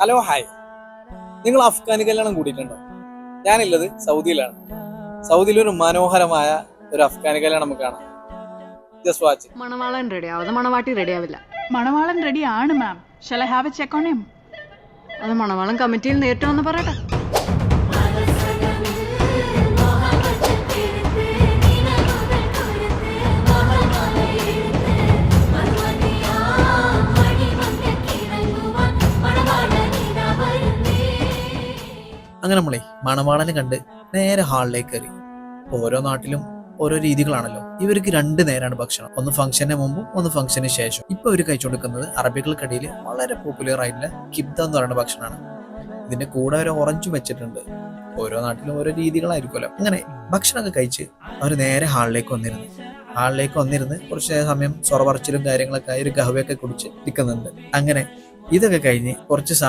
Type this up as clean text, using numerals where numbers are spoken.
Hello hi. നിങ്ങൾ അഫ്ഗാനി കല്യാണം കൂടിയിട്ടുണ്ടോ? ഞാനുള്ളത് സൗദിയിലാണ്. സൗദിയിൽ ഒരു മനോഹരമായ ഒരു അഫ്ഗാനി കല്യാണം നമുക്ക് കാണാം. Just watch. മണവാളൻ റെഡി ആവും, അത് മണവാട്ടി റെഡി ആവില്ല. മണവാളൻ റെഡി ആണ് ma'am. Shall I have a check on him? അത് മണവാളൻ കമ്മിറ്റിയിൽ നേരിട്ട് വന്ന് പറയട്ടെ. അങ്ങനെ നമ്മളെ മണവാളനെ കണ്ട് നേരെ ഹാളിലേക്ക് കയറി. ഓരോ നാട്ടിലും ഓരോ രീതികളാണല്ലോ. ഇവർക്ക് 2 നേരമാണ് ഭക്ഷണം, ഒന്ന് ഫംഗ്ഷന് മുമ്പും ഒന്ന് ഫംഗ്ഷന് ശേഷം. ഇപ്പൊ ഇവർ കഴിച്ചുകൊടുക്കുന്നത് അറബികൾക്കിടയിൽ വളരെ പോപ്പുലർ ആയിട്ടുള്ള കിബ്ദ എന്ന് പറയുന്ന ഭക്ഷണമാണ്. ഇതിന്റെ കൂടെ ഒരു ഓറഞ്ചും വെച്ചിട്ടുണ്ട്. ഓരോ നാട്ടിലും ഓരോ രീതികളായിരിക്കുമല്ലോ. അങ്ങനെ ഭക്ഷണമൊക്കെ കഴിച്ച് അവർ നേരെ ഹാളിലേക്ക് വന്നിരുന്ന് കുറച്ച് സമയം സൊറ പറച്ചിലും കാര്യങ്ങളൊക്കെ ആയി ഒരു ഗഹവയൊക്കെ കുടിച്ച് നിൽക്കുന്നുണ്ട്. അങ്ങനെ ഇതൊക്കെ കഴിഞ്ഞ് കുറച്ച് സമയം